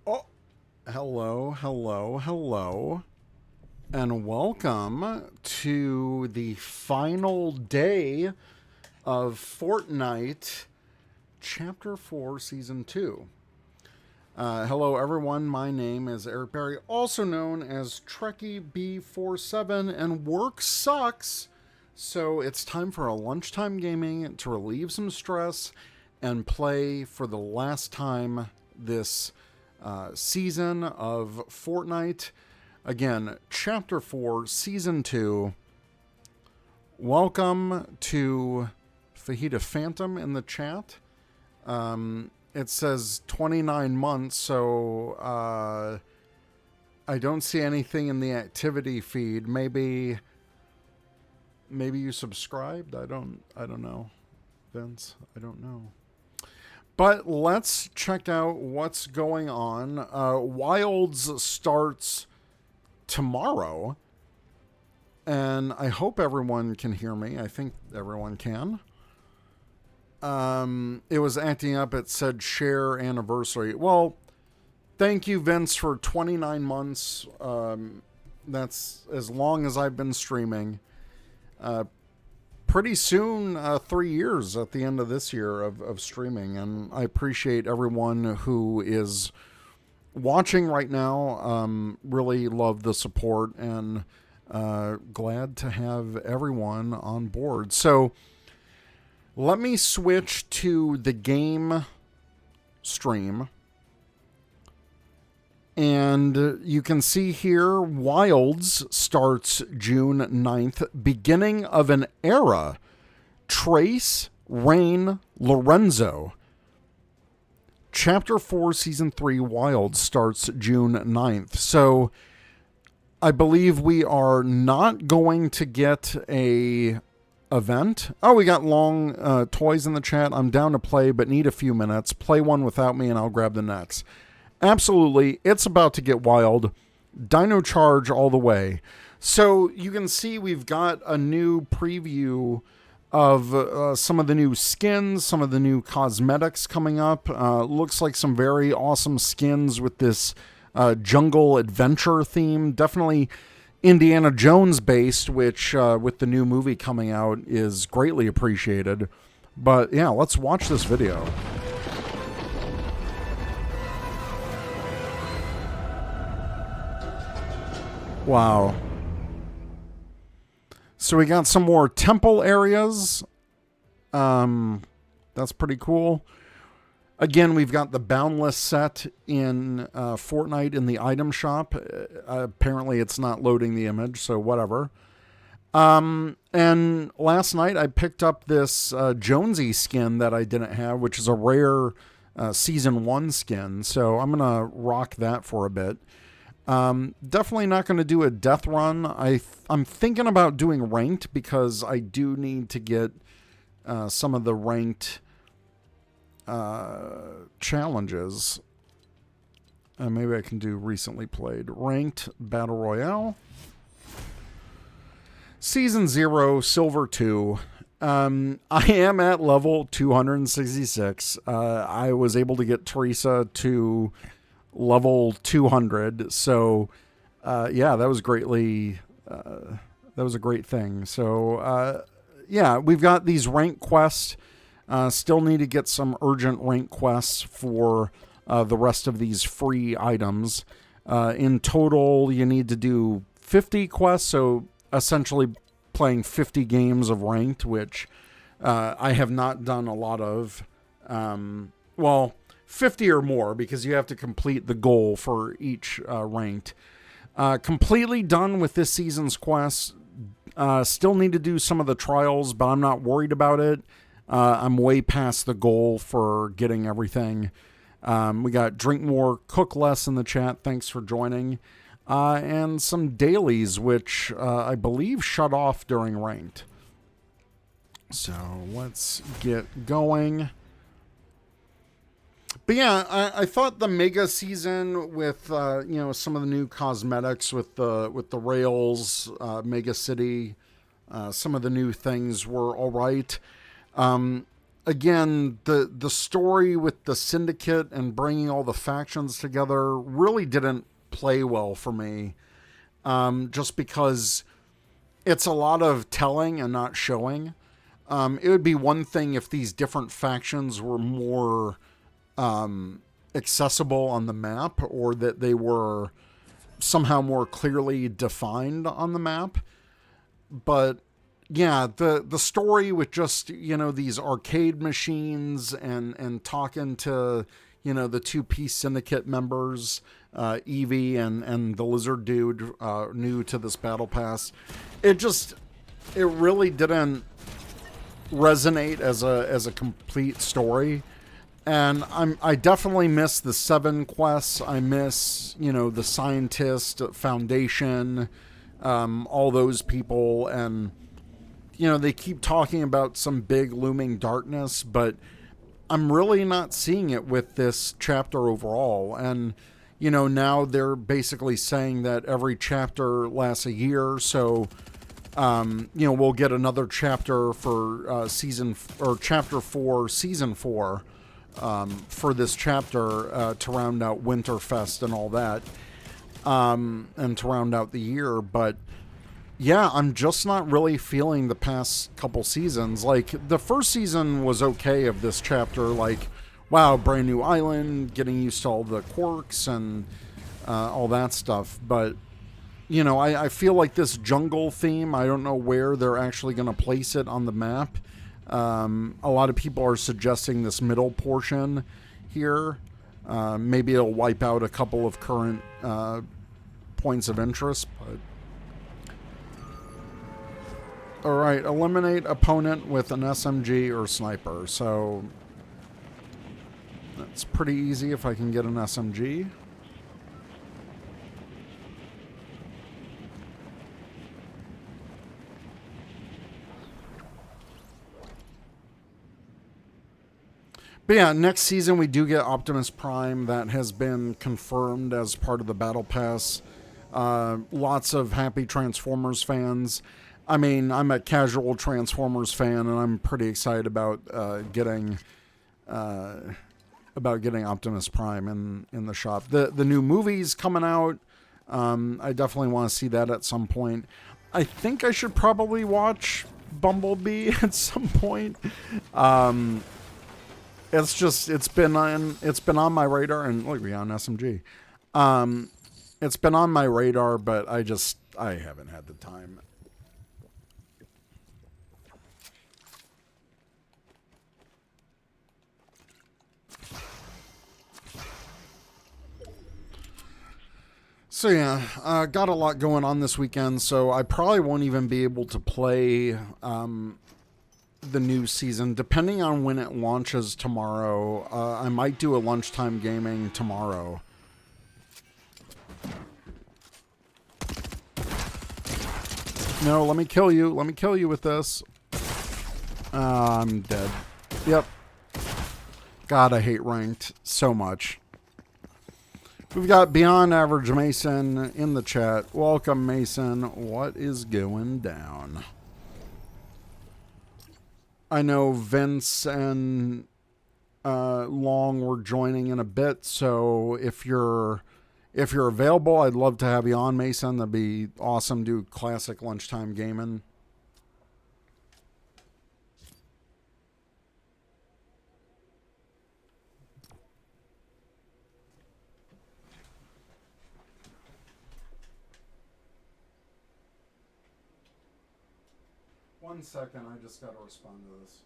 Oh, hello, hello, hello, and welcome to the final day of Fortnite Chapter 4, Season 2. Hello, everyone. My name is Eric Berry, also known as Trekkie B47, and work sucks. So it's time for a lunchtime gaming to relieve some stress and play for the last time this season of Fortnite. Again, Chapter 4, Season 2. Welcome to Fajita Phantom in the chat. it says 29 months, so I don't see anything in the activity feed. Maybe you subscribed? I don't know, Vince. I don't know. But let's check out what's going on. Wilds starts tomorrow, and I hope everyone can hear me. I think everyone can. It was acting up. It said share anniversary. Well, thank you, Vince, for 29 months. That's as long as I've been streaming. Pretty soon, 3 years at the end of this year of streaming. And I appreciate everyone who is watching right now. Really love the support and glad to have everyone on board. So let me switch to the game stream. And you can see here, Wilds starts June 9th, beginning of an era. Trace, Rain, Lorenzo. Chapter 4, Season 3, Wilds starts June 9th. So I believe we are not going to get a event. Oh, we got long toys in the chat. I'm down to play, but need a few minutes. Play one without me and I'll grab the next. Absolutely, it's about to get wild. Dino Charge all the way. So you can see we've got a new preview of some of the new skins, some of the new cosmetics coming up. Looks like some very awesome skins with this jungle adventure theme. Definitely Indiana Jones based, which with the new movie coming out is greatly appreciated. But yeah, let's watch this video. Wow. So we got some more temple areas. That's pretty cool. Again, we've got the Boundless set in Fortnite in the item shop. Apparently it's not loading the image, so whatever. And last night I picked up this Jonesy skin that I didn't have, which is a rare Season 1 skin. So I'm going to rock that for a bit. Definitely not going to do a death run. I'm thinking about doing ranked because I do need to get some of the ranked challenges. Maybe I can do recently played. Ranked Battle Royale. Season 0, Silver 2. I am at level 266. I was able to get Teresa to level 200. So, yeah, that was greatly, that was a great thing. So, yeah, we've got these rank quests. Still need to get some urgent rank quests for the rest of these free items. In total, you need to do 50 quests. So essentially playing 50 games of ranked, which I have not done a lot of. Well, 50 or more, because you have to complete the goal for each ranked. Completely done with this season's quests. Still need to do some of the trials, but I'm not worried about it. I'm way past the goal for getting everything. We got Drink More, Cook Less in the chat. Thanks for joining. And some dailies, which I believe shut off during ranked. So let's get going. But yeah, I thought the mega season with some of the new cosmetics with the rails, Mega City, some of the new things were all right. Again, the story with the Syndicate and bringing all the factions together really didn't play well for me. Just because it's a lot of telling and not showing. It would be one thing if these different factions were more accessible on the map, or that they were somehow more clearly defined on the map. But yeah, the story with just, these arcade machines and talking to, the two-piece Syndicate members, Evie and the lizard dude, new to this battle pass, it really didn't resonate as a complete story. And I definitely miss the 7 quests. I miss, you know, the Scientist Foundation, all those people. And, you know, they keep talking about some big looming darkness, but I'm really not seeing it with this chapter overall. And, you know, now they're basically saying that every chapter lasts a year. So, you know, we'll get another chapter for chapter 4, season 4, for this chapter to round out Winterfest and all that, and to round out the year. But yeah, I'm just not really feeling the past couple seasons. Like, the first season was okay of this chapter. Like, wow, brand new island, getting used to all the quirks and all that stuff. But, you know, I feel like this jungle theme, I don't know where they're actually going to place it on the map. A lot of people are suggesting this middle portion here. Maybe it'll wipe out a couple of current points of interest, but... Alright, eliminate opponent with an SMG or sniper. So, that's pretty easy if I can get an SMG. But yeah, next season we do get Optimus Prime. That has been confirmed as part of the Battle Pass. Lots of happy Transformers fans. I mean, I'm a casual Transformers fan, and I'm pretty excited about getting Optimus Prime in the shop. The new movie's coming out. I definitely want to see that at some point. I think I should probably watch Bumblebee at some point. It's been on my radar, and look, we got an SMG. It's been on my radar, but I haven't had the time. So yeah, got a lot going on this weekend, so I probably won't even be able to play the new season. Depending on when it launches tomorrow, I might do a lunchtime gaming tomorrow. No, let me kill you. Let me kill you with this. I'm dead. Yep. God, I hate ranked so much. We've got Beyond Average Mason in the chat. Welcome, Mason. What is going down? I know Vince and Long were joining in a bit, so if you're available, I'd love to have you on, Mason. That'd be awesome. Do classic lunchtime gaming. One second, I just got to respond to this.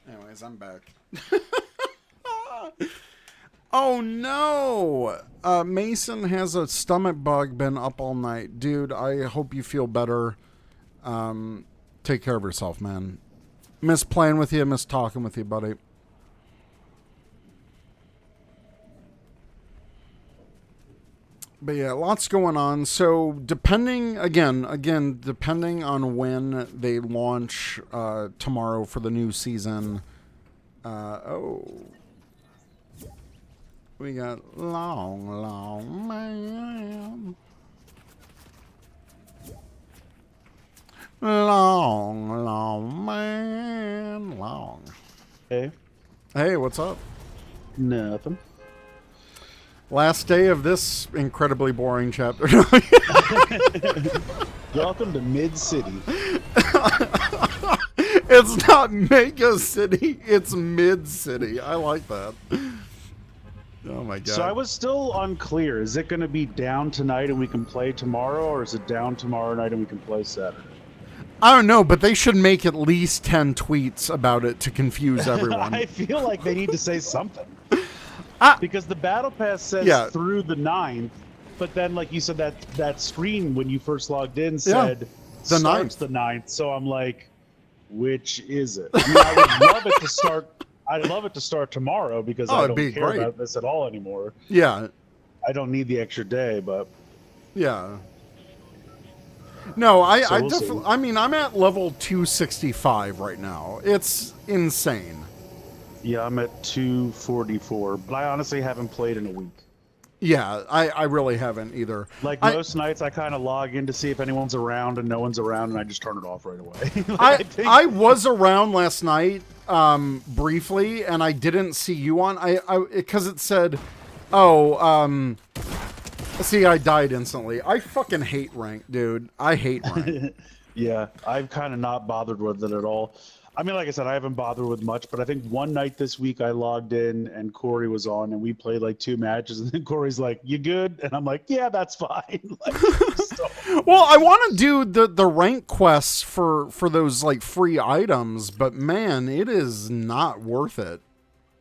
Anyways, I'm back. Oh no! Mason has a stomach bug, been up all night. Dude, I hope you feel better. Take care of yourself, man. Miss playing with you, miss talking with you, buddy. But yeah, lots going on. So depending on when they launch tomorrow for the new season. We got long man. Long man. Long. Hey. Hey, what's up? Nothing. Last day of this incredibly boring chapter. Welcome to Mid City. It's not Mega City, it's Mid City. I like that. Oh my god. So I was still unclear. Is it going to be down tonight and we can play tomorrow, or is it down tomorrow night and we can play Saturday? I don't know, but they should make at least 10 tweets about it to confuse everyone. I feel like they need to say something. Because the Battle Pass says through the 9th, but then, like you said, that screen when you first logged in said the starts 9th. the 9th. So I'm like, which is it? I mean, I would love it to start. I'd love it to start tomorrow because I don't care about this at all anymore. Yeah. I don't need the extra day, but yeah. No, we'll I mean, I'm at level 265 right now. It's insane. Yeah, I'm at 244, but I honestly haven't played in a week. Yeah, I really haven't either. Like most nights, I kind of log in to see if anyone's around, and no one's around, and I just turn it off right away. I was around last night briefly, and I didn't see you on. Because it said, see, I died instantly. I fucking hate rank, dude. I hate rank. Yeah, I've kind of not bothered with it at all. I mean, like I said, I haven't bothered with much, but I think one night this week I logged in and Corey was on and we played like 2 matches and then Corey's like, "You good?" And I'm like, "Yeah, that's fine." Well, I want to do the rank quests for those like free items, but man, it is not worth it.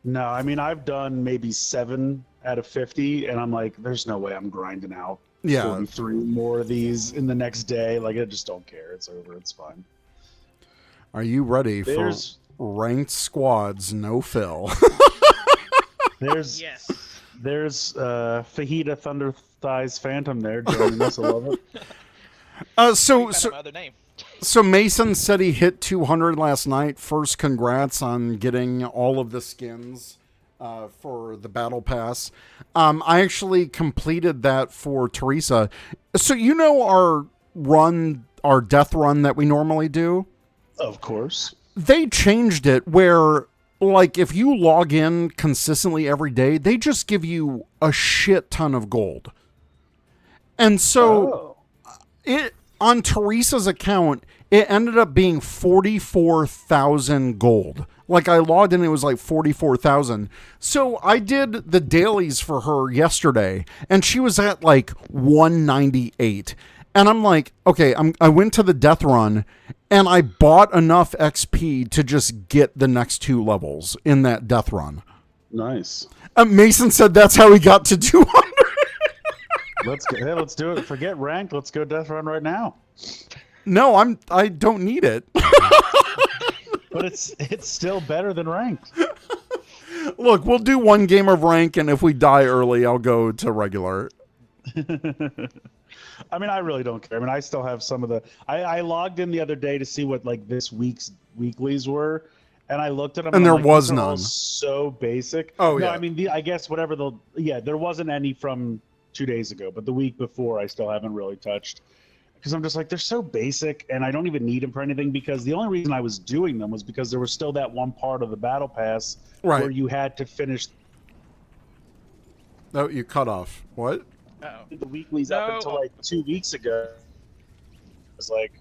No, I mean, I've done maybe 7 out of 50 and I'm like, there's no way I'm grinding out 43 more of these in the next day. Like, I just don't care. It's over. It's fine. Are you ready for ranked squads? No fill. There's Fajita Thunder Thighs Phantom there joining us. I love it. So Mason said he hit 200 last night. First, congrats on getting all of the skins for the battle pass. I actually completed that for Teresa. So you know our death run that we normally do? Of course. They changed it where, like, if you log in consistently every day, they just give you a shit ton of gold. And so it on Teresa's account, it ended up being 44,000 gold. Like, I logged in, it was like 44,000. So I did the dailies for her yesterday, and she was at like 198. And I'm like, okay, I went to the death run and I bought enough XP to just get the next 2 levels in that death run. Nice. Mason said that's how he got to 200. Let's do it. Forget ranked. Let's go death run right now. No, I don't need it. But it's still better than ranked. Look, we'll do 1 game of rank, and if we die early, I'll go to regular. I mean, I really don't care. I mean, I still have some of the... I logged in the other day to see what, like, this week's weeklies were, and I looked at them, and there like, was none. All so basic. Oh, no, yeah. I mean, I guess whatever the... Yeah, there wasn't any from 2 days ago, but the week before I still haven't really touched. Because I'm just like, they're so basic, and I don't even need them for anything, because the only reason I was doing them was because there was still that one part of the Battle Pass where you had to finish... Oh, you cut off. What? The weeklies up until like 2 weeks ago. It's like,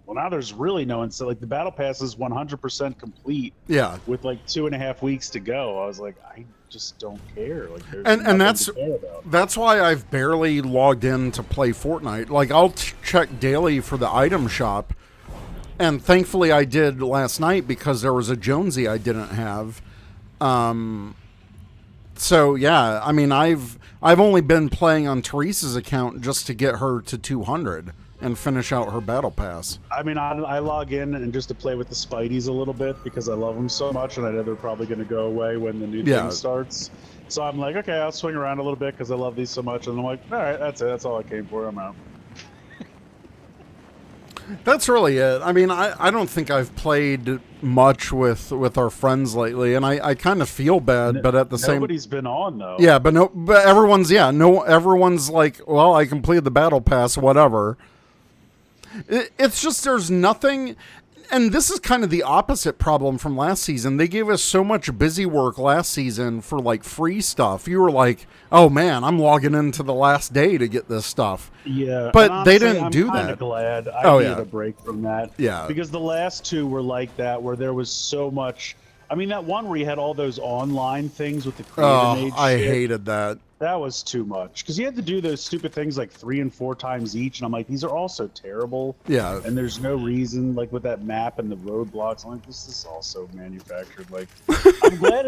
well, now there's really no one. So like the battle pass is 100% complete. Yeah. With like 2.5 weeks to go. I was like, I just don't care. Like, and that's why I've barely logged in to play Fortnite. Like, I'll check daily for the item shop, and thankfully I did last night because there was a Jonesy I didn't have. So yeah, I mean, I've only been playing on Teresa's account just to get her to 200 and finish out her battle pass. I mean, I log in and just to play with the Spideys a little bit because I love them so much, and I know they're probably going to go away when the new thing starts. So I'm like, okay, I'll swing around a little bit because I love these so much, and I'm like, all right, that's it. That's all I came for. I'm out. That's really it. I mean, I don't think I've played much with our friends lately, and I kind of feel bad, but at the same... Nobody's been on, though. Yeah, but everyone's like, well, I completed the battle pass, whatever. It's just, there's nothing... and this is kind of the opposite problem from last season. They gave us so much busy work last season for like free stuff. You were like, oh man, I'm logging into the last day to get this stuff. Yeah, But and they honestly, didn't do I'm kinda that. glad I Oh, needed yeah. a break from that. Yeah. Because the last two were like that, where there was so much. I mean, that one where you had all those online things with the Oh, creative age I shit, hated that. that was too much. Because you had to do those stupid things like 3 and 4 times each, and I'm like, these are all so terrible. Yeah. And there's no reason, like with that map and the roadblocks. I'm like, this is also manufactured. Like, I'm glad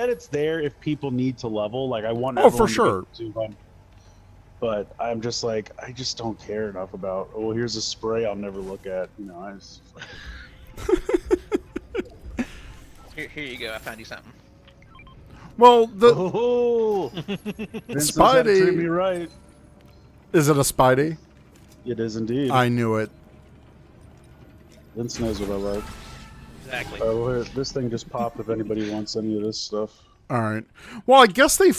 it's there if people need to level. Like, I want Oh, for everyone to sure. get to 200. But I'm just like, I just don't care enough about. Oh, here's a spray I'll never look at. You know, I just, Here you go. I found you something. Well, the oh, Vincent's had to treat me right. is it a Spidey? It is indeed. I knew it. Vince knows what I like. Exactly. Oh, here, this thing just popped. If anybody wants any of this stuff. All right. Well, I guess they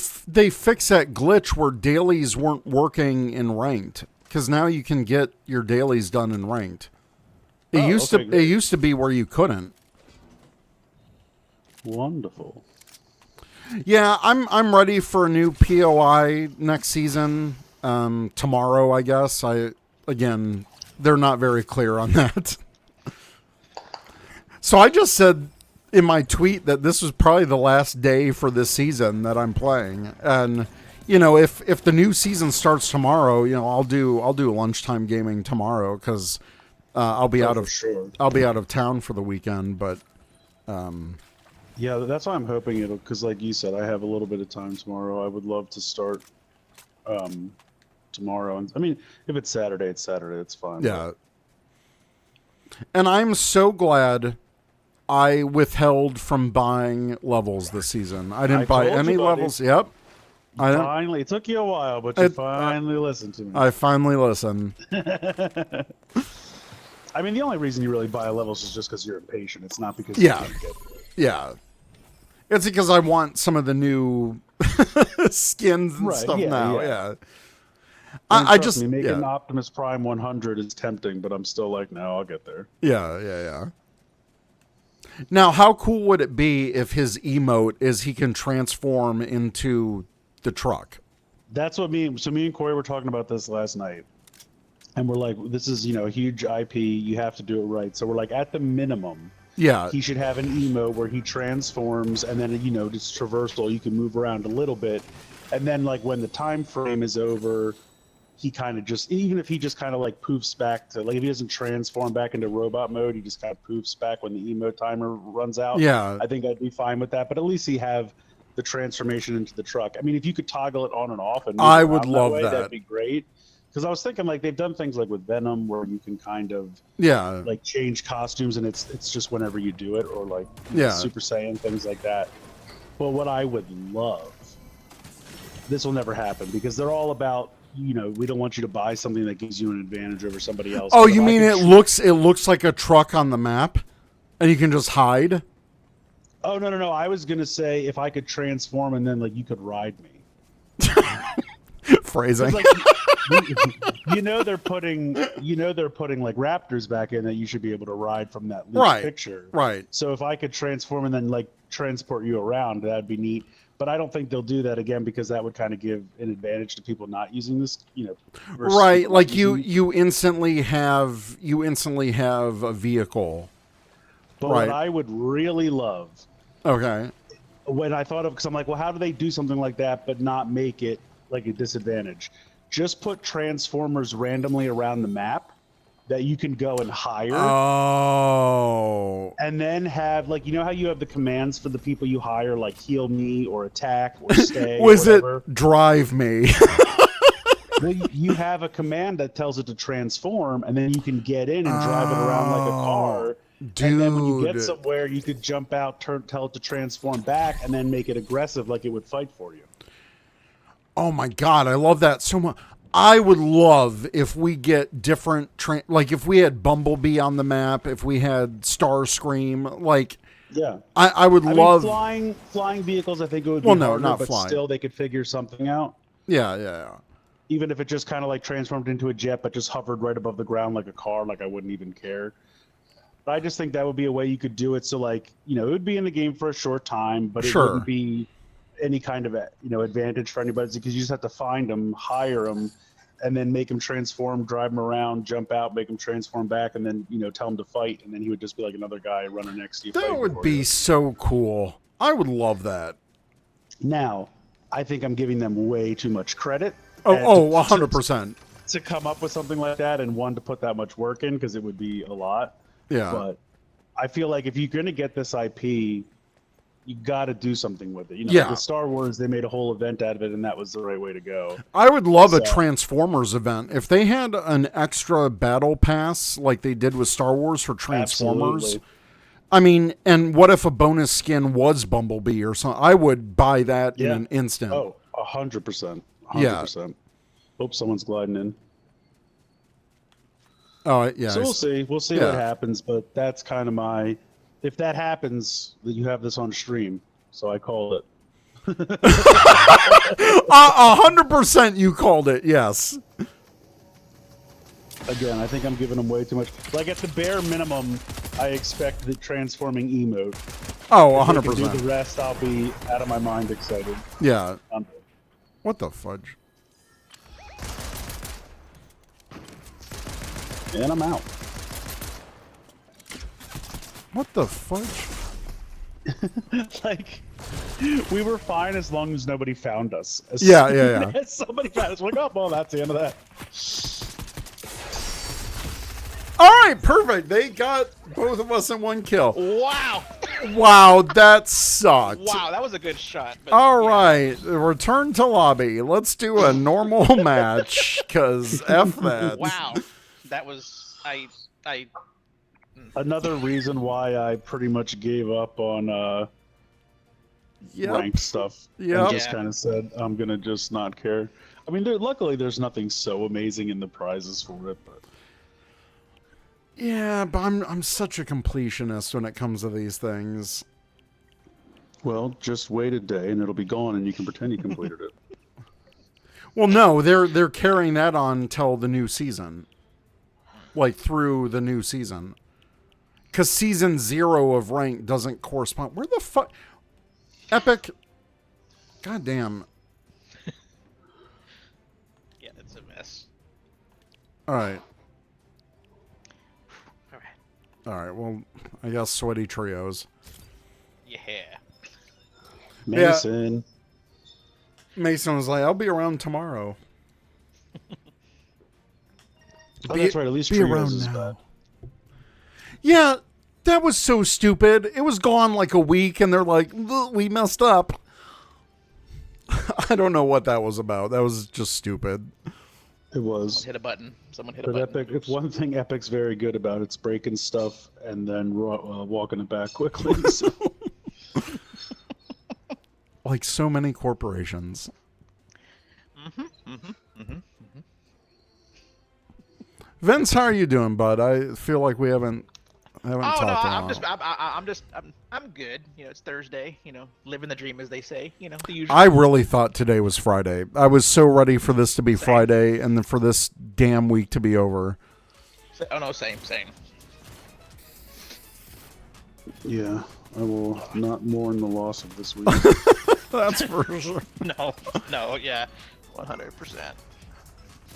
fixed that glitch where dailies weren't working in ranked, because now you can get your dailies done in ranked. It Oh, used okay, to great. it used to be where you couldn't. Wonderful. Yeah, I'm ready for a new POI next season. Tomorrow, I guess. Again, they're not very clear on that. So I just said in my tweet that this was probably the last day for this season that I'm playing, and you know, if the new season starts tomorrow, you know, I'll do lunchtime gaming tomorrow because I'll be out for of sure. I'll be out of town for the weekend, but. Yeah, that's why I'm hoping it'll. Because, like you said, I have a little bit of time tomorrow. I would love to start tomorrow. And I mean, if it's Saturday, it's Saturday. It's fine. Yeah. And I'm so glad I withheld from buying levels this season. I didn't I buy told any you, buddy. levels. Yep. I didn't, Finally, it took you a while, but you It- finally listened to me. I finally listened. I mean, the only reason you really buy levels is just because you're impatient. It's not because Yeah. you can't get it. Yeah. It's because I want some of the new skins and Right, stuff yeah, now. yeah. Yeah. And I trust just me, making yeah. Optimus Prime 100 is tempting, but I'm still like, no, I'll get there. Yeah. Now, how cool would it be if his emote is he can transform into the truck? That's what me and Corey were talking about this last night. And we're like, this is, a huge IP. You have to do it right. So we're like, at the minimum, Yeah. he should have an emote where he transforms and then, it's traversal. You can move around a little bit. And then, like, when the time frame is over, he kind of just, even if he just kind of like poofs back to, like, if he doesn't transform back into robot mode, he just kind of poofs back when the emote timer runs out. Yeah. I think I'd be fine with that. But at least he have the transformation into the truck. I mean, if you could toggle it on and off and move I around would love way, that. that'd be great. Because I was thinking, like, they've done things like with Venom where you can kind of Yeah. like change costumes and it's just whenever you do it, or like Yeah. Super Saiyan, things like that. But what I would love, this will never happen because they're all about, we don't want you to buy something that gives you an advantage over somebody else. Oh, But if you I mean could it looks like a truck on the map, and you can just hide? Oh, no. I was going to say if I could transform and then, like, you could ride me. Phrasing. Like, they're putting like Raptors back in that you should be able to ride from that loose Right. picture. Right. So if I could transform and then like transport you around, that'd be neat. But I don't think they'll do that again because that would kind of give an advantage to people not using this, versus Right. people Like not you using it. you instantly have a vehicle. But right. what I would really love Okay. when I thought of, because I'm like, well, how do they do something like that but not make it like a disadvantage? Just put transformers randomly around the map that you can go and hire. Oh. And then have, like, how you have the commands for the people you hire, like heal me or attack or stay Was or it whatever. drive me? Well, you have a command that tells it to transform, and then you can get in and drive it around like a car. Dude. And then when you get somewhere, you could jump out, tell it to transform back, and then make it aggressive like it would fight for you. Oh my God, I love that so much. I would love if we get different, like if we had Bumblebee on the map, if we had Starscream, like Yeah. I would I love. mean, flying vehicles, I think it would be Well, no, harder, not but flying. still they could figure something out. Yeah. Even if it just kind of like transformed into a jet, but just hovered right above the ground like a car, like I wouldn't even care. But I just think that would be a way you could do it. So, like, it would be in the game for a short time, but it Sure. wouldn't be any kind of advantage for anybody because you just have to find them, hire them, and then make him transform, drive him around, jump out, make him transform back, and then tell him to fight, and then he would just be like another guy running next to you. That would be so cool. I would love that. Now, I think I'm giving them way too much credit. Oh, 100%. To come up with something like that, and one to put that much work in, because it would be a lot. Yeah. But I feel like if you're going to get this IP, you got to do something with it. Yeah. With Star Wars, they made a whole event out of it, and that was the right way to go. I would love a Transformers event. If they had an extra battle pass like they did with Star Wars for Transformers. Absolutely. I mean, and what if a bonus skin was Bumblebee or something? I would buy that in an instant. Oh, 100%. 100%. Yeah. Hope someone's gliding in. Oh, yeah. So we'll see. We'll see what happens, but that's kind of my... If that happens, that you have this on stream, so I call it. 100% you called it, yes. Again, I think I'm giving them way too much. Like, at the bare minimum, I expect the transforming emote. Oh, If they can 100%. do the rest, I'll be out of my mind excited. Yeah. What the fudge? And I'm out. What the fudge? Like, we were fine as long as nobody found us. As Yeah. soon as somebody found us, we're like, oh, well, that's the end of that. All right, perfect. They got both of us in one kill. Wow. Wow, that sucked. Wow, that was a good shot. But, All yeah. right, return to lobby. Let's do a normal match, because F that. Wow. That was... I Another reason why I pretty much gave up on ranked stuff. Yep. And just Yeah. kind of said, I'm going to just not care. I mean, luckily there's nothing so amazing in the prizes for it, but... Yeah, but I'm such a completionist when it comes to these things. Well, just wait a day and it'll be gone and you can pretend you completed it. Well, no, they're carrying that on till the new season. Like, through the new season. Because season 0 of rank doesn't correspond. Where the fuck? Epic. Goddamn. Yeah, that's a mess. All right. All right. All right. Well, I guess sweaty trios. Yeah. Mason. Mason was like, I'll be around tomorrow. Oh, that's right. At least be Trios around is now. bad. Yeah, that was so stupid. It was gone like a week, and they're like, we messed up. I don't know what that was about. That was just stupid. It was. Hit a button. Someone hit a But button. Epic, it's one thing Epic's very good about. It's breaking stuff and then walking it back quickly. So. Like so many corporations. Vince, how are you doing, bud? I feel like we haven't Oh no, talked in a while. I'm good. It's Thursday. Living the dream, as they say. The usual. I really thought today was Friday. I was so ready for this to be Friday and then for this damn week to be over. Oh no, same. Yeah, I will not mourn the loss of this week. That's for sure. No, yeah, 100%.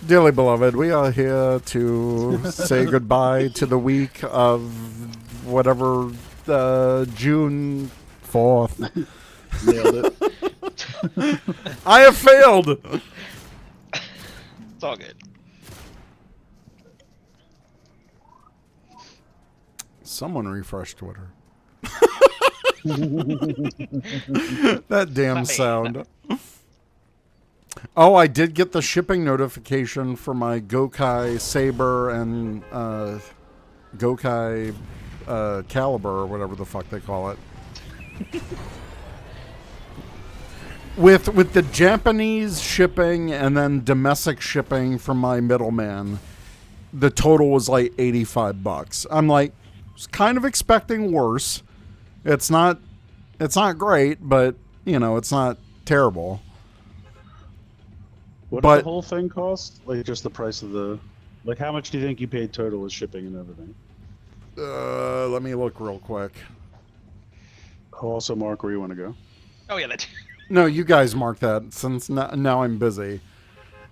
Dearly beloved, we are here to say goodbye to the week of whatever, June 4th. Nailed it. I have failed! It's all good. Someone refresh Twitter. That damn sound. Oh, I did get the shipping notification for my Gokai Saber and Gokai Caliber or whatever the fuck they call it. With the Japanese shipping and then domestic shipping from my middleman, the total was like $85. I'm like, I was kind of expecting worse. It's not great, but it's not terrible. What But- did the whole thing cost? Like, just the price of the... Like, how much do you think you paid total with shipping and everything? Let me look real quick. Also, Mark, where you want to go? Oh yeah, that. No, you guys mark that since now I'm busy.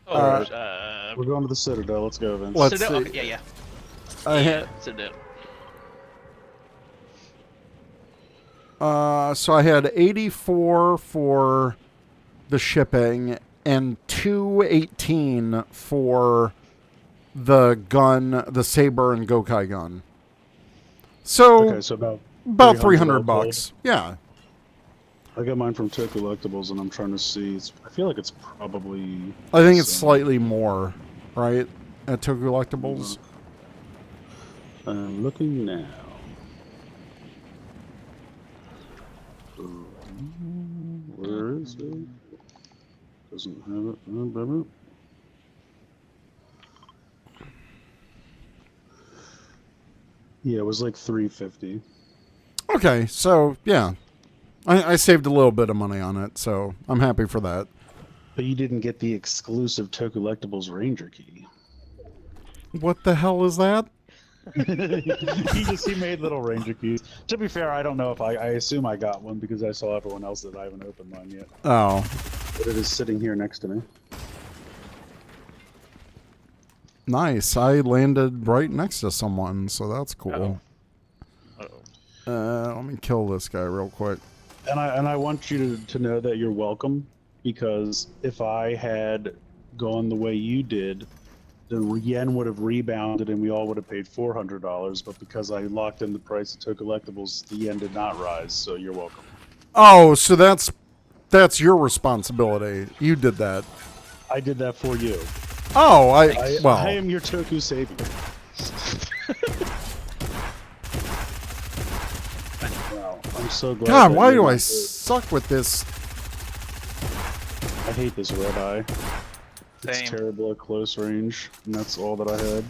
Oh, We're going to the Citadel. Let's go, Vince. Let's Citadel? see. Okay, yeah. I Yeah, had, Citadel. so I had 84 for the shipping and 218 for the gun, the Saber and Gokai gun. So, Okay, so about about 300 300 all told. bucks. Yeah. I got mine from Tech Collectibles, and I'm trying to see. I feel like it's probably. I think it's some- slightly more, right? At Toku Collectibles. I'm looking now. Where is it? Doesn't have it. Yeah, it was like 350. Okay, so yeah. I saved a little bit of money on it, so I'm happy for that. But you didn't get the exclusive Tech Collectibles Ranger key. What the hell is that? he made little Ranger keys. To be fair, I don't know if I assume I got one because I saw everyone else that I haven't opened mine yet. Oh. But it is sitting here next to me. Nice. I landed right next to someone, so that's cool. Uh-oh. Let me kill this guy real quick. And I want you to know that you're welcome, because if I had gone the way you did, the yen would have rebounded and we all would have paid $400. But because I locked in the price of Toku Collectibles, the yen did not rise. So you're welcome. Oh, so that's your responsibility. You did that. I did that for you. Oh, I well. am your Toku savior. Wow, I'm so glad. God, that why you're do I not suck with this? I hate this red eye. It's Same. terrible at close range, and that's all that I had.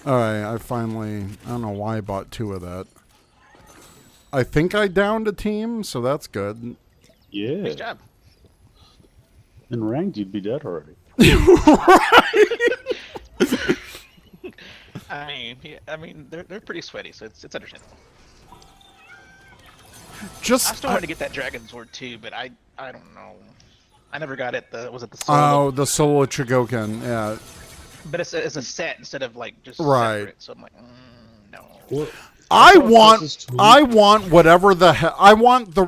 Alright, I don't know why I bought 2 of that. I think I downed a team, so that's good. Yeah. Nice job. In ranked, you'd be dead already. I mean, they're pretty sweaty, so it's understandable. Just I still wanted to get that Dragon Sword too, but I don't know. I never got it. Was it the solo? oh, the Solo Chigoken, yeah. But it's a set instead of like just Right. separate. So I'm like, no. Well, I thought this is want whatever the hell.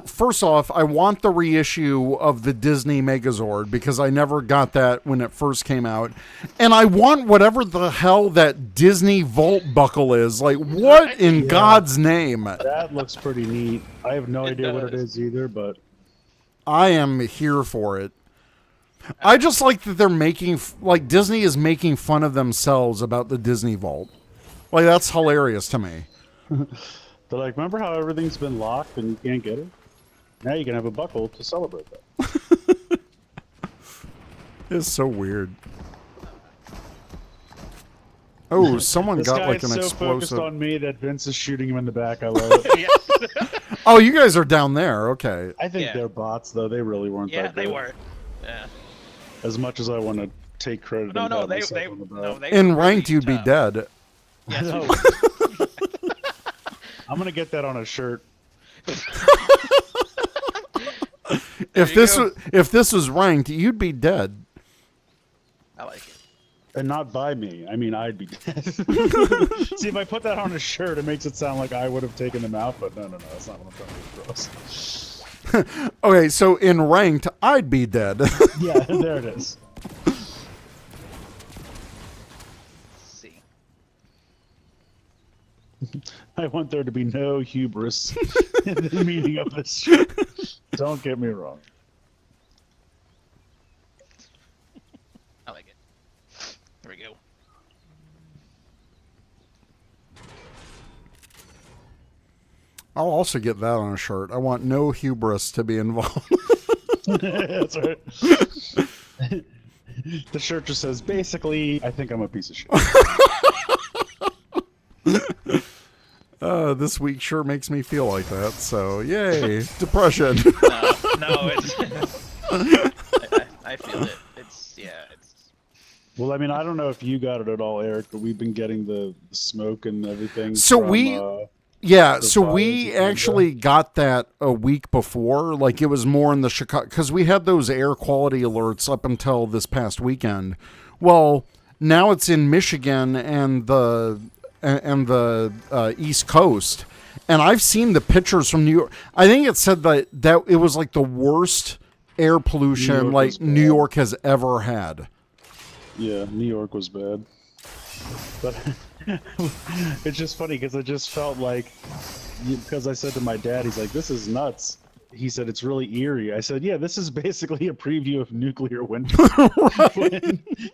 First off, I want the reissue of the Disney Megazord because I never got that when it first came out. And I want whatever the hell that Disney Vault buckle is. Like, what in Yeah. God's name? that looks pretty neat. I have no It idea what it does. is either, but I am here for it. I just like that they're like, Disney is making fun of themselves about the Disney Vault. Like, that's hilarious to me. they're like, remember how everything's been locked and you can't get it? Now you can have a buckle to celebrate that. It's so weird. Oh, someone This got guy like is an so focused explosive. on me that Vince is shooting him in the back. I love it. Yeah. Oh, you guys are down there. Okay. I think Yeah. they're bots, though. They really weren't Yeah, that they good. were. Yeah. As much as I want to take credit. No, and no, pat they myself on the back. no, they. In were ranked, really you'd be tough. dead. Yes, No. we were. I'm gonna get that on a shirt. If you this go. was, if this was ranked, you'd be dead. I like it. And not by me. I mean, I'd be dead. See, if I put that on a shirt, it makes it sound like I would have taken them out, but no, that's not what I'm trying to get across. Okay, so in ranked, I'd be dead. Yeah, there it is. Let's see. I want there to be no hubris in the meaning of this shirt. Don't get me wrong. I like it. There we go. I'll also get that on a shirt. I want no hubris to be involved. That's right. The shirt just says, basically, I think I'm a piece of shit. This week sure makes me feel like that. So, yay. Depression. No, it's. I feel it. It's Well, I mean, I don't know if you got it at all, Eric, but we've been getting the smoke and everything. So from, Yeah, the so fires we in Canada. actually got that a week before. Like it was more in the Chicago, because we had those air quality alerts up until this past weekend. Well, now it's in Michigan and the East Coast, and I've seen the pictures from New York. I think it said that it was like the worst air pollution York like was New bad. York has ever had. Yeah, New York was bad. But it's just funny because I just felt like, because I said to my dad, he's like, "This is nuts." He said, "It's really eerie." I said, "Yeah, this is basically a preview of nuclear winter." When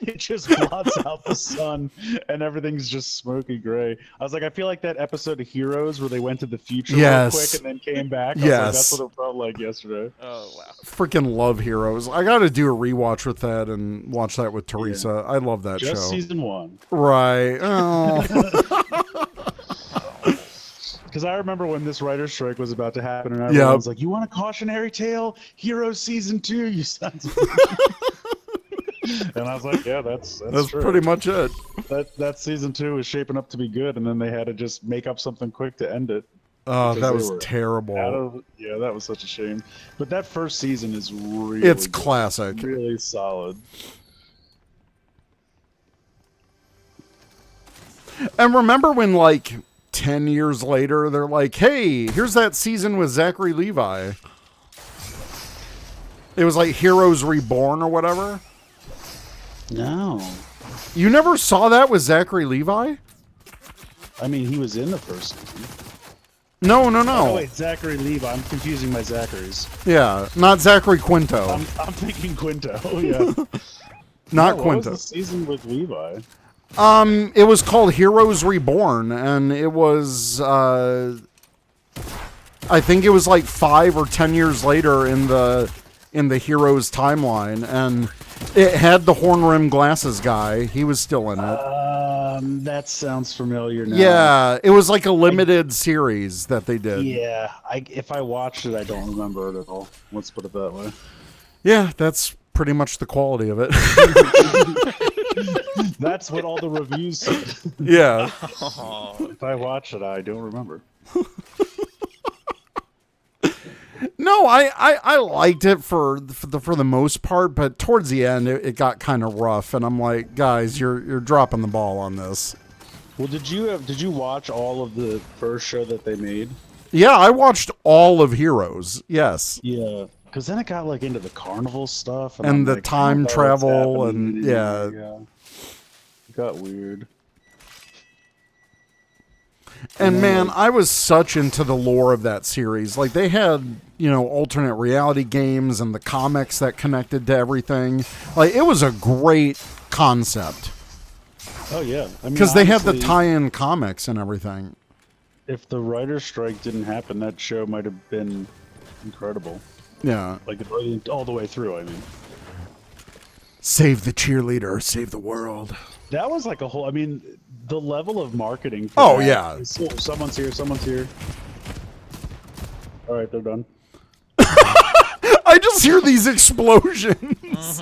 it just blots out the sun and everything's just smoky gray. I was like, I feel like that episode of Heroes where they went to the future real Yes. quick and then came back. I was like, Yes. that's what it felt like yesterday. Oh wow. Freaking love Heroes. I got to do a rewatch with that and watch that with Teresa. I love that Just show. season 1. Right. Oh. Because I remember when this writer's strike was about to happen, and Yep. everyone was like, "You want a cautionary tale? Heroes season 2, you sons of..." And I was like, "Yeah, that's That's true. pretty much it. That season 2 is shaping up to be good, and then they had to just make up something quick to end it. Oh, Because that they was were terrible. Yeah, that was such a shame. But that first season is really It's good. classic. Really solid. And remember when, like, 10 years later, they're like, hey, here's that season with Zachary Levi. It was like Heroes Reborn or whatever. No, You never saw that with Zachary Levi? I mean he was in the first season. No. Oh wait, Zachary Levi. I'm confusing my Zacharies. Yeah, not Zachary Quinto. I'm thinking Quinto. Yeah. Not What Quinto. was the season with Levi? It was called Heroes Reborn, and it was, I think it was like 5 or 10 years later in the Heroes timeline, and it had the horn-rimmed glasses guy. He was still in it. That sounds familiar now. Yeah, it was like a limited series that they did. Yeah. If I watched it, I don't remember it at all. Let's put it that way. Yeah, that's pretty much the quality of it. That's what all the reviews said. Yeah. If I watch it, I don't remember. No, I liked it for the most part, but towards the end it got kind of rough, and I'm like, guys, you're dropping the ball on this. Well, did you watch all of the first show that they made? Yeah, I watched all of Heroes. Yes. Yeah, because then it got like into the carnival stuff And I'm the like, time I don't know what's travel happening and- anymore. It got weird. And man, I was such into the lore of that series. Like they had, alternate reality games and the comics that connected to everything. Like it was a great concept Oh yeah, I mean, because they had the honestly, tie-in comics and everything. If the writer's strike didn't happen, that show might have been incredible. Yeah. Like all the way through. I mean, Save the cheerleader, save the world. that was like a whole. I mean, the level of marketing. For Oh, that yeah. is so- someone's here. Someone's here. All right, they're done. I just hear these explosions.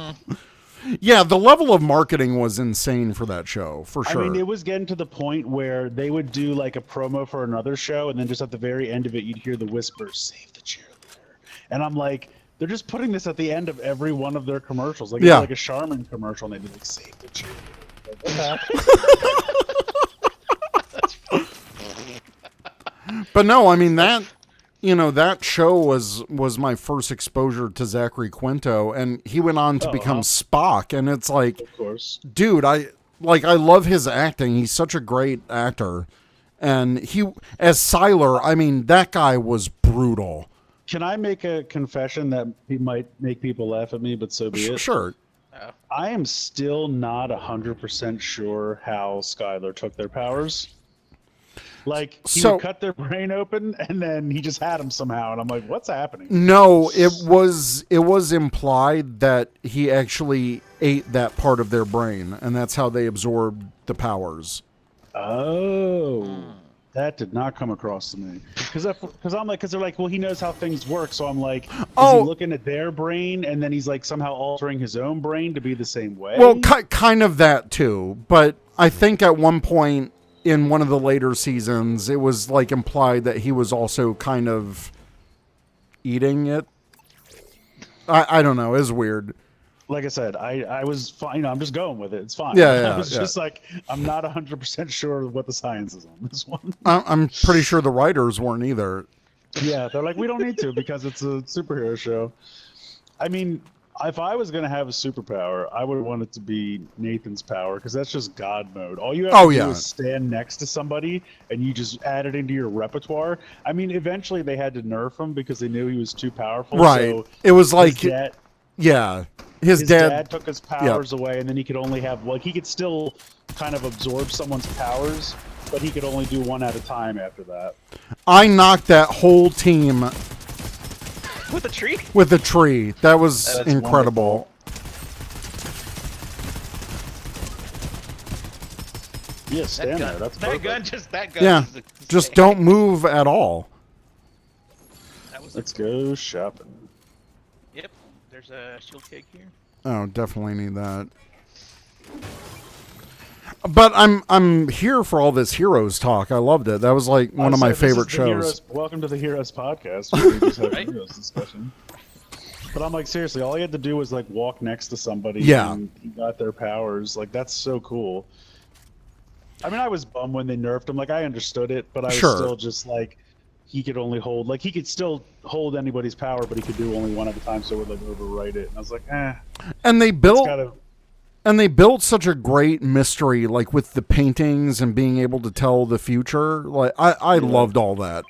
Yeah, the level of marketing was insane for that show, for sure. I mean, it was getting to the point where they would do like a promo for another show, and then just at the very end of it, you'd hear the whisper, "Save the cheerleader," and I'm like, they're just putting this at the end of every one of their commercials, like Yeah. it's like a Charmin commercial, and they'd be like, "Save the cheerleader." Like, what happened? But no, I mean that show was my first exposure to Zachary Quinto, and he went on to become Spock, and it's like, Of course. dude, I love his acting. He's such a great actor. And he as Sylar, I mean, that guy was brutal. Can I make a confession that might make people laugh at me, but so be it? Sure. I am still not 100% sure how Skylar took their powers. Like, he So- would cut their brain open, and then he just had them somehow, and I'm like, what's happening? No, it was implied that he actually ate that part of their brain, and that's how they absorbed the powers. Oh. That did not come across to me because they're like, well, he knows how things work, so I'm like, is Oh. he looking at their brain and then he's like somehow altering his own brain to be the same way? Well, kind of that too. But I think at one point in one of the later seasons, it was like implied that he was also kind of eating it. I don't know. It was weird. Like I said, I was fine. You know, I'm just going with it. It's fine. Yeah, I was yeah. just like, I'm not 100% sure what the science is on this one. I'm pretty sure the writers weren't either. Yeah, they're like, we don't need to because it's a superhero show. I mean, if I was gonna have a superpower, I would want it to be Nathan's power because that's just God mode. All you have to do is stand next to somebody and you just add it into your repertoire. I mean, eventually they had to nerf him because they knew he was too powerful. Right. So it was like, yeah. His dad took his powers away, and then he could only have he could still kind of absorb someone's powers, but he could only do one at a time after that. I knocked that whole team With a tree? with a tree. That was That's incredible. Yeah, stand there. That's perfect. That gun. Yeah, is just insane. don't move at all. That was Let's go shopping. Yep. There's a shield cake here. Oh, definitely need that. But I'm here for all this Heroes talk. I loved it. That was like one of my favorite shows. Welcome to the Heroes podcast. Where we just have Right? Heroes discussion. But I'm like, seriously, all he had to do was like walk next to somebody. Yeah. And he got their powers. Like, that's so cool. I mean, I was bummed when they nerfed him. Like, I understood it, but I was still just like, he could only hold, like, he could still hold anybody's power, but he could do only one at a time, so it would like overwrite it. And I was like, And they built gotta. and they built such a great mystery, like with the paintings and being able to tell the future. Like I loved all that.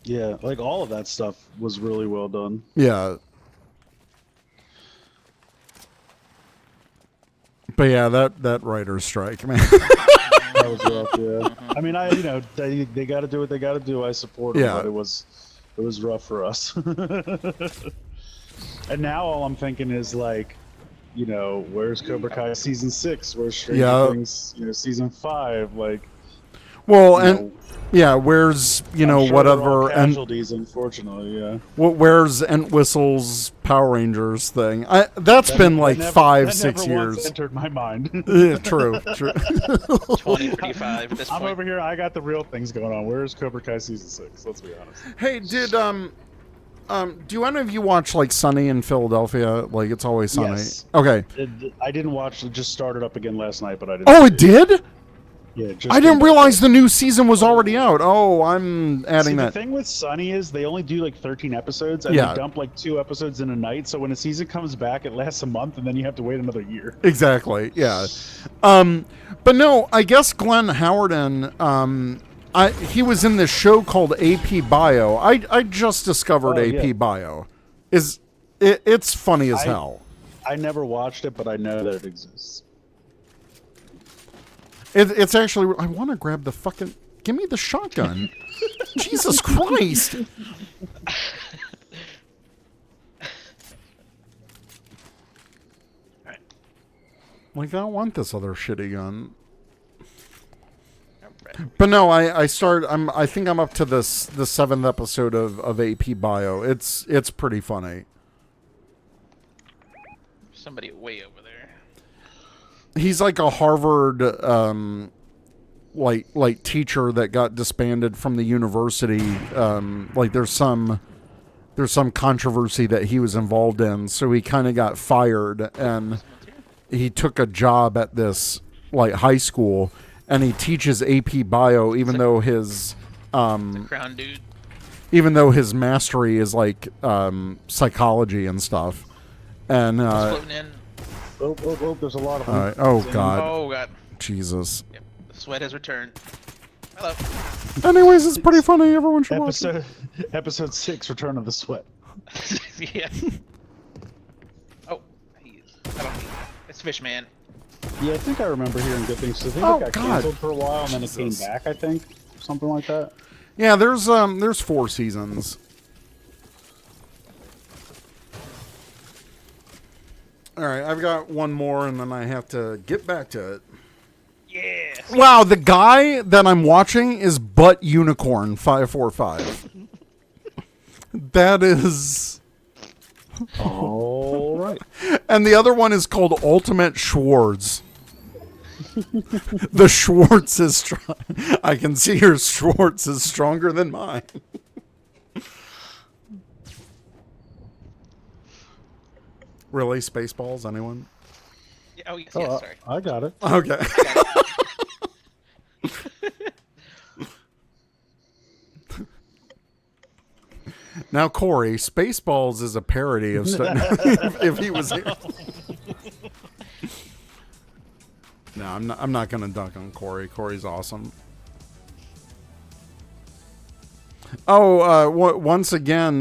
Yeah, like all of that stuff was really well done. Yeah. But yeah, that writer's strike, man. That was rough, yeah. I mean, they got to do what they got to do. I support them, Yeah. but it was rough for us. And now all I'm thinking is like, where's Cobra Kai season 6? Where's Stranger Things, season 5? Like, Well, and yeah, where's I'm sure they're all whatever and casualties, unfortunately, yeah. where's Entwistle's Power Rangers thing? That's been like That 5-6 never once years. entered my mind. Yeah, true. 2035 at this I'm point. over here. I got the real things going on. Where's Cobra Kai season 6? Let's be honest. Hey, do any of you watch like Sunny in Philadelphia? Like It's Always Sunny. Yes. Okay. I didn't watch. It just started up again last night, but I didn't. Oh, see it did? Yeah. Just I didn't came back. realize the new season was already out. Oh, I'm adding See, that. the thing with Sunny is they only do like 13 episodes, and Yeah. they dump like 2 episodes in a night. So when a season comes back, it lasts a month, and then you have to wait another year. Exactly. Yeah. But no, I guess Glenn Howerton. He was in this show called AP Bio. I just discovered AP yeah. Bio. It's funny as hell. I never watched it, but I know that it exists. It's actually. I want to grab the fucking. Give me the shotgun. Jesus Christ. Like, I don't want this other shitty gun. But no, I think I'm up to the 7th episode of AP Bio. It's pretty funny. Somebody way over there. He's like a Harvard like teacher that got disbanded from the university. Like there's some controversy that he was involved in, so he kind of got fired and he took a job at this like high school. And he teaches AP Bio, even though his Crown dude. even though his mastery is like psychology and stuff. And Floating in. Oh, there's a lot of them. all right. Oh God, Oh god. Jesus. Yep. The sweat has returned. Hello. Anyways, it's pretty funny. Everyone should watch it. Episode 6, Return of the Sweat. Yeah. Oh, I don't need it's Fishman. Yeah, I think I remember hearing good things. I think Oh, it got God. canceled for a while, and then it Jesus. came back, I think. Something like that. Yeah, there's 4 seasons. All right, I've got one more, and then I have to get back to it. Yeah. Wow, the guy that I'm watching is Butt Unicorn 545. That is. All right. And the other one is called Ultimate Schwartz. The Schwartz is strong. I can see your Schwartz is stronger than mine. Really? Spaceballs? Anyone? Yeah, oh, yes, Oh, sorry. I got it. Okay. Now, Corey, Spaceballs is a parody of if he was here. No, I'm not going to dunk on Corey. Corey's awesome. Oh, once again,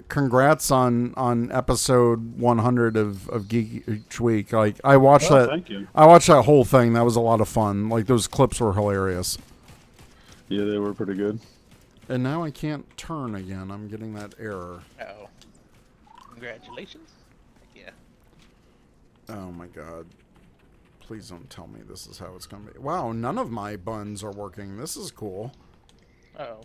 congrats on episode 100 of Geek Each Week. Like I watched that. Thank you. I watched that whole thing. That was a lot of fun. Like those clips were hilarious. Yeah, they were pretty good. And now I can't turn again. I'm getting that error. Oh, congratulations. Yeah. Oh my god. Please don't tell me this is how it's going to be. Wow, none of my buttons are working. This is cool. Oh.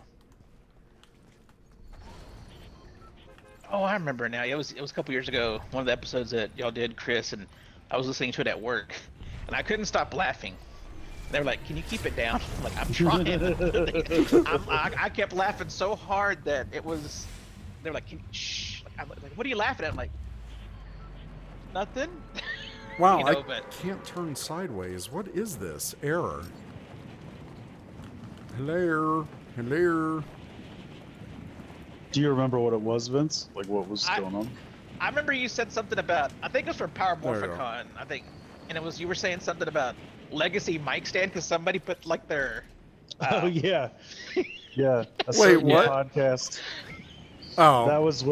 Oh, I remember now. It was a couple years ago. One of the episodes that y'all did, Chris, and I was listening to it at work, and I couldn't stop laughing. They were like, "Can you keep it down?" I'm like, "I'm trying." I kept laughing so hard that it was. They were like, "Shh." I'm like, "What are you laughing at?" I'm like, "Nothing." Wow, You know, I but- can't turn sideways. What is this? Error. Hello. Hello. Do you remember what it was, Vince? Like what was going on? I remember you said something about. I think it was for Power There you go. Morphicon. I think, and it was you were saying something about Legacy mic stand because somebody put like their. Oh yeah, yeah. A Wait, certain what? podcast? Oh. That was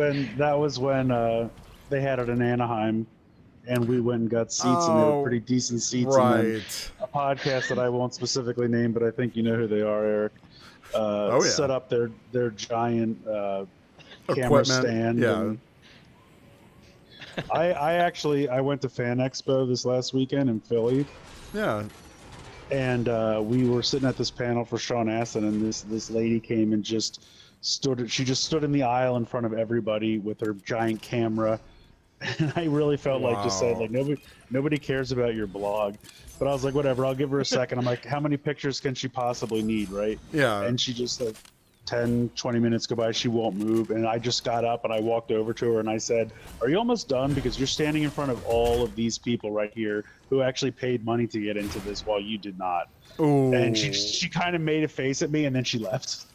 when they had it in Anaheim, and we went and got seats, and they Oh, were pretty decent seats. And then right. a podcast that I won't specifically name, but I think you know who they are, Eric. Oh, yeah. Set up their giant camera Equipment. stand. Yeah. And I went to Fan Expo this last weekend in Philly, Yeah. and we were sitting at this panel for Sean Astin, and this lady came and just stood. She just stood in the aisle in front of everybody with her giant camera. And I really felt like just saying, Wow. like, nobody cares about your blog. But I was like, whatever, I'll give her a second. I'm like, how many pictures can she possibly need, right? Yeah. And she just, like, 10, 20 minutes go by, she won't move. And I just got up and I walked over to her and I said, are you almost done? Because you're standing in front of all of these people right here who actually paid money to get into this while you did not. Ooh. And she kind of made a face at me and then she left.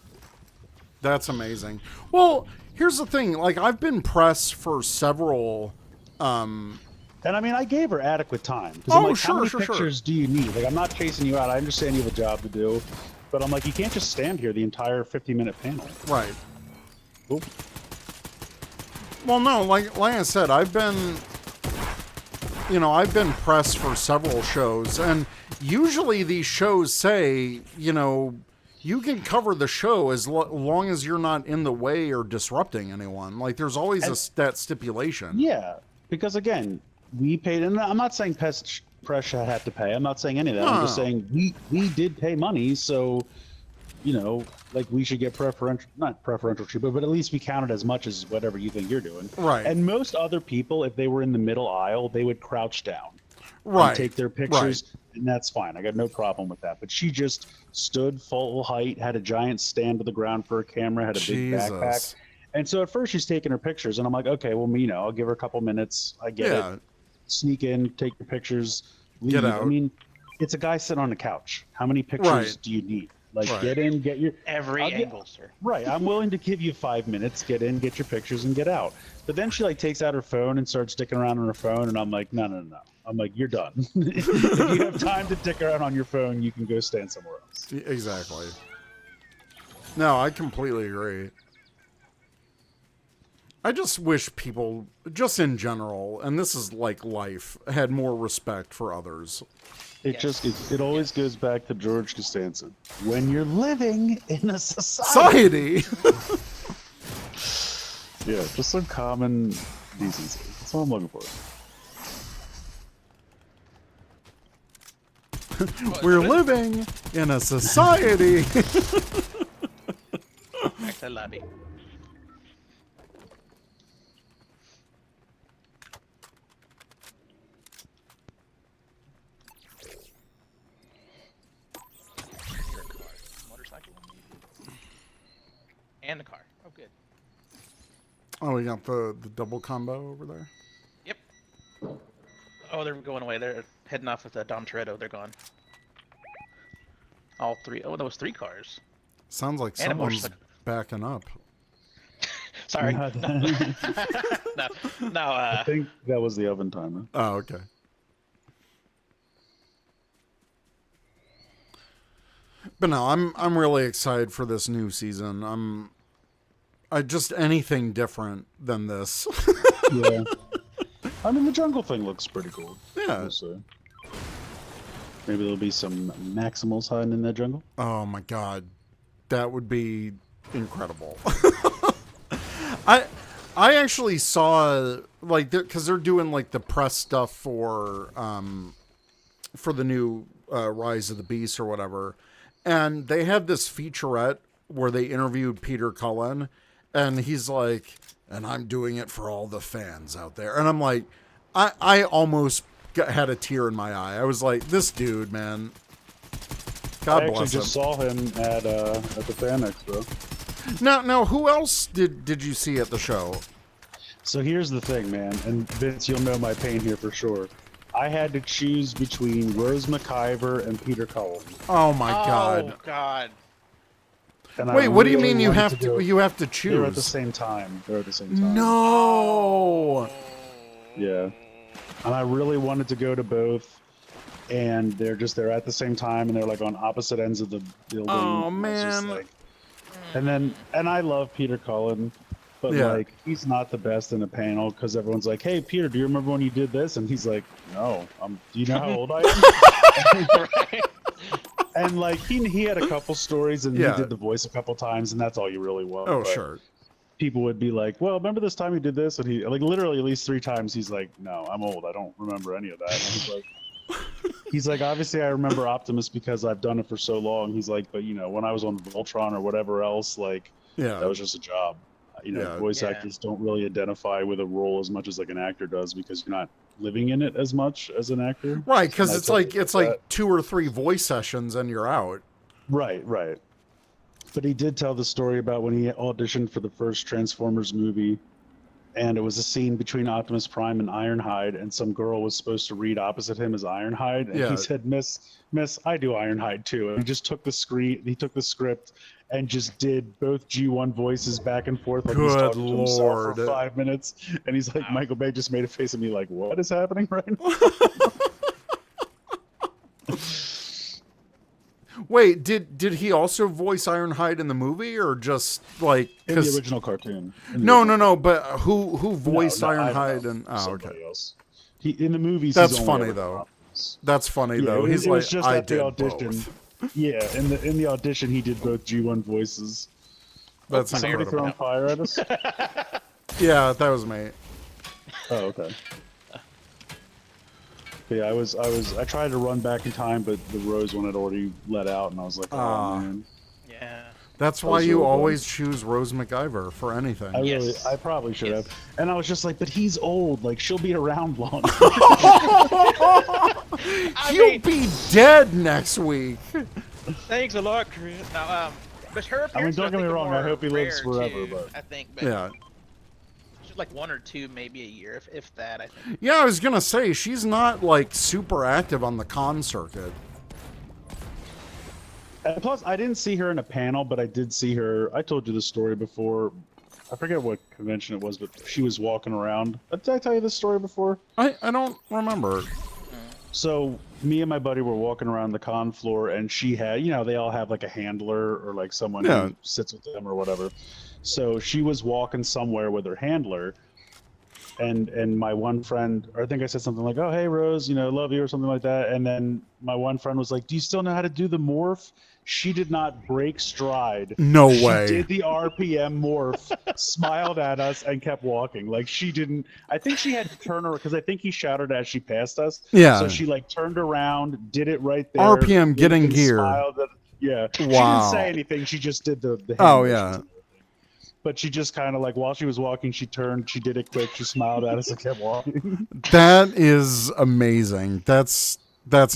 That's amazing. Well, here's the thing. Like, I've been press for several. And I mean, I gave her adequate time. 'Cause Oh, I'm like, sure, how many sure. pictures do you need? Like, I'm not chasing you out. I understand you have a job to do. But I'm like, you can't just stand here the entire 50-minute panel. Right. Oop. Well, no, like I said, I've been press for several shows, and usually these shows say, you can cover the show as long as you're not in the way or disrupting anyone. Like, there's always that stipulation. Yeah, because again, we paid, and I'm not saying press had to pay. I'm not saying any of that. I'm just No. saying we did pay money, so like we should get not preferential treatment, but at least we count it as much as whatever you think you're doing. Right. And most other people, if they were in the middle aisle, they would crouch down. Right. And take their pictures, and that's fine. I got no problem with that. But she just stood full height, had a giant stand to the ground for a camera, had a big backpack. Jesus. And so at first she's taking her pictures, and I'm like, okay, well, I'll give her a couple minutes. I get Yeah. it. Sneak in, take your pictures, leave. Get out. I mean, it's a guy sitting on the couch. How many pictures Right. do you need? Like, Right. get in, get your Every I'll get- angle, sir. Right, I'm willing to give you 5 minutes. Get in, get your pictures, and get out. But then she takes out her phone and starts dicking around on her phone, and I'm like, no. I'm like, you're done. If you have time to dick around on your phone, you can go stand somewhere else. Exactly. No, I completely agree. I just wish people, just in general, and this is like life, had more respect for others. It Yes. it always goes back to George Costanza. When you're living in a society. Society! Yeah, just some common decency. That's what I'm looking for. We're living in a society. Back to the lobby. Your car. Motorcycle. And the car. Oh, good. Oh, we got the double combo over there. Yep. Oh, they're going away. They're heading off with Dom Toretto. They're gone. All three. Oh, that was 3 cars. Sounds like And a someone's motorcycle. backing up. Sorry. I No, think that was the oven timer. Oh, okay. But no, I'm really excited for this new season. I just anything different than this. Yeah. I mean, the jungle thing looks pretty cool. Yeah. We'll see. Maybe there'll be some Maximals hiding in that jungle. Oh my god, that would be incredible. I actually saw like because they're doing like the press stuff for the new Rise of the Beast or whatever, and they had this featurette where they interviewed Peter Cullen, and he's like, and I'm doing it for all the fans out there, and I'm like, I almost had a tear in my eye. I was like, this dude, man. God I actually bless him. just saw him at the Fan Expo. Now, who else did you see at the show? So here's the thing, man, and Vince, you'll know my pain here for sure. I had to choose between Rose McIver and Peter Cullen. Oh my god! Oh God. And I Wait, what do you really mean you wanted have to? go- You have to They're at the choose? same time. They're at the same time. No. Yeah. And I really wanted to go to both, and they're at the same time, and they're like on opposite ends of the building. Oh, and I was just man. like- and I love Peter Cullen, but Yeah. like he's not the best in a panel because everyone's like, "Hey, Peter, do you remember when you did this?" And he's like, "No, do you know how old I am?" Right. And like he had a couple stories, and Yeah. he did the voice a couple times, and that's all you really want. Oh But sure. people would be like, "Well, remember this time you did this?" And he like literally at least 3 times he's like, "No, I'm old. I don't remember any of that." And he's like, obviously I remember Optimus because I've done it for so long. He's like, but you know, when I was on Voltron or whatever else, like Yeah. that was just a job. You know, Yeah. voice Yeah. actors don't really identify with a role as much as like an actor does because you're not living in it as much as an actor. Right, because And I it's totally like get it's like that. 2 or 3 voice sessions and you're out. Right. But he did tell the story about when he auditioned for the first Transformers movie, and it was a scene between Optimus Prime and Ironhide, and some girl was supposed to read opposite him as Ironhide, and Yeah. he said, Miss, I do Ironhide too." And he just took the script and just did both G1 voices back and forth like he's Good talking to himself Lord. for 5 minutes. And he's like, Wow. Michael Bay just made a face at me like, "What is happening right now?" Wait, did he also voice Ironhide in the movie or just like In the 'cause- original cartoon. In the No, original- no, but who voiced No, I don't Ironhide know. and oh Somebody okay. else. He in the movies. That's he's only funny, ever though. done Optimus. That's funny Yeah, though. it He's was like just I at the did audition. both. Yeah, in the audition he did both G1 voices. That's Somebody incredible. throwing fire at us? Yeah, that was me. Oh, okay. Yeah, I tried to run back in time, but the Rose one had already let out, and I was like, oh Ah. man. Yeah. That's That why was you really good. always choose Rose McIver for anything. Yes. I probably should Yes. have. And I was just like, but he's old. Like she'll be around long. He'll mean- be dead next week. Thanks a lot, Chris. Now, but her appearance, don't get me think, are wrong, I more hope he lives rare, forever, too, but- I think, but Yeah. just like 1 or 2, maybe a year, if that. I think. Yeah, I was gonna say she's not like super active on the con circuit. And plus, I didn't see her in a panel, but I did see her. I told you the story before. I forget what convention it was, but she was walking around. Did I tell you this story before? I don't remember. So me and my buddy were walking around the con floor, and she had, you know, they all have like a handler or like someone Yeah. who sits with them or whatever. So she was walking somewhere with her handler, and my one friend, or I think I said something like, "Oh, hey Rose, love you," or something like that. And then my one friend was like, "Do you still know how to do the morph?" She did not break stride. No She way. did the RPM morph, smiled at us, and kept walking. Like she didn't. I think she had to turn her because I think he shouted as she passed us. Yeah. So she like turned around, did it right there. RPM, get in gear. Smiled at, yeah. She didn't Wow. say anything. She just did the hand Oh, motions yeah. and everything. But she just kind of like while she was walking, she turned, she did it quick, she smiled at us and kept walking. That is amazing. That's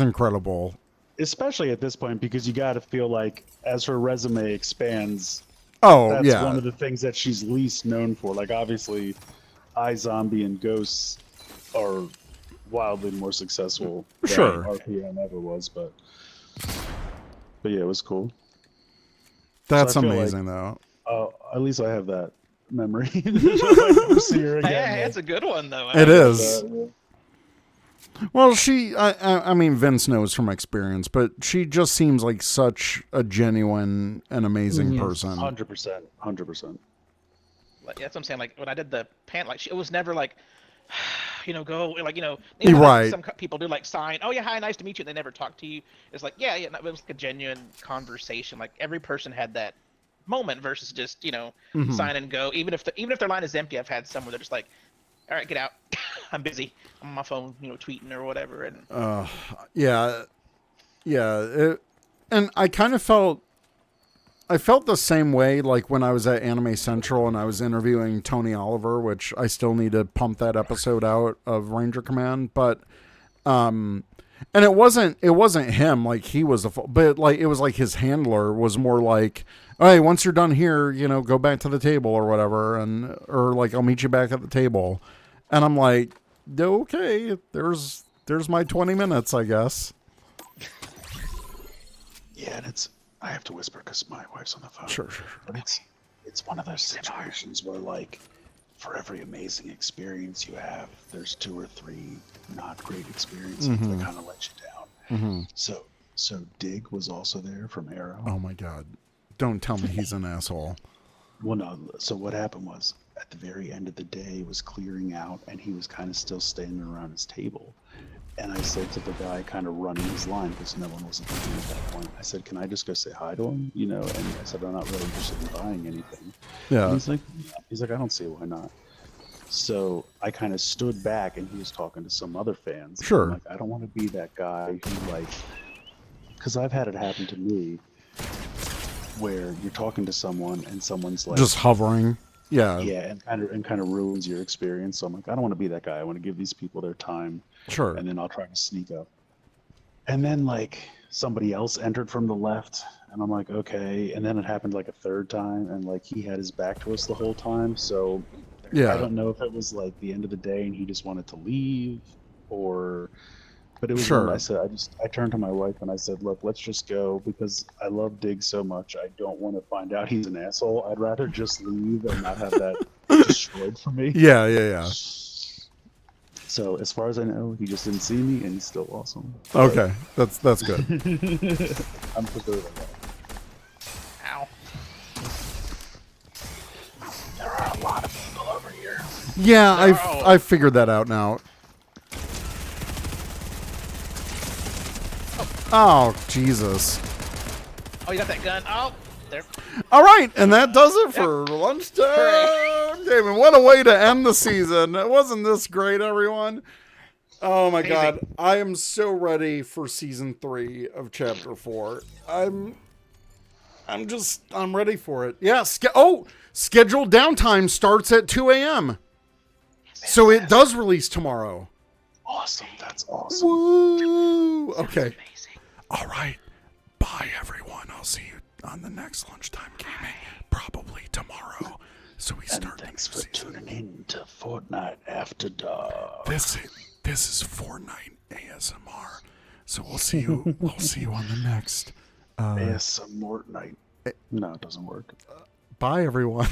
incredible. Especially at this point, because you got to feel like as her resume expands, Oh, that's yeah. one of the things that she's least known for. Like obviously, iZombie and Ghosts are wildly more successful than Sure. RPM ever was, but yeah, it was cool. That's So I feel amazing, though. At least I have that memory. I never see her again. Hey, it's a good one though. It is. Yeah. Well, I mean, Vince knows from experience, but she just seems like such a genuine and amazing person. 100%. Like, that's what I'm saying. Like when I did the pan, like it was never like, go like You're like, right. some people do like sign. Oh yeah, hi, nice to meet you. And they never talk to you. It's like yeah. No, it was like a genuine conversation. Like every person had that moment versus just Mhm. sign and go. Even if their line is empty, I've had some where they're just like, all right, get out. I'm busy. I'm on my phone, tweeting or whatever. And Yeah. And I kind of felt the same way like when I was at Anime Central and I was interviewing Tony Oliver, which I still need to pump that episode out of Ranger Command, but and it wasn't him, like he was but like it was like his handler was more like, hey, once you're done here, go back to the table or whatever, or like I'll meet you back at the table. And I'm like, okay, there's my 20 minutes, I guess. Yeah, and I have to whisper because my wife's on the phone. Sure. But it's one of those situations where like for every amazing experience you have, there's 2 or 3 not great experiences that kind of let you down. Mm-hmm. So Dig was also there from Arrow. Oh my God. Don't tell me he's an asshole. Well, no. So what happened was at the very end of the day, it was clearing out, and he was kind of still standing around his table. And I said to the guy kind of running his line, because no one was looking at that point, I said, can I just go say hi to him? And I said, I'm not really interested in buying anything. Yeah. And he's like, I don't see why not. So I kind of stood back, and he was talking to some other fans. Sure. I'm like, I don't want to be that guy who because I've had it happen to me where you're talking to someone and someone's like Just hovering. Yeah. yeah, and kind of ruins your experience. So I'm like, I don't want to be that guy. I want to give these people their time, Sure. and then I'll try to sneak up. And then like somebody else entered from the left, and I'm like, okay. And then it happened like a third time, and like he had his back to us the whole time. So I Yeah. don't know if it was like the end of the day and he just wanted to leave, but it was Sure. when I turned to my wife and I said, look, let's just go because I love Dig so much. I don't want to find out he's an asshole. I'd rather just leave and not have that destroyed for me. Yeah. So as far as I know, he just didn't see me and he's still awesome. Okay. That's good. I'm prepared on that. ow. There are a lot of people over here. Yeah, No. I figured that out now. Oh, Jesus. Oh, you got that gun? Oh, there. All right, and that does it for lunchtime gaming. What a way to end the season. Wasn't this great, everyone? Oh my Amazing. God. I am so ready for season 3 of chapter 4. I'm ready for it. Yeah. Scheduled downtime starts at 2 a.m. So it does release tomorrow. Awesome. That's awesome. Woo! Okay. Amazing. All right. Bye, everyone. I'll see you on the next lunchtime gaming, probably tomorrow. So we And start the thanks new for season. tuning in to Fortnite After Dark. This is Fortnite ASMR. So we'll see you. We'll see you on the next. ASMR night. No, it doesn't work. Bye, everyone.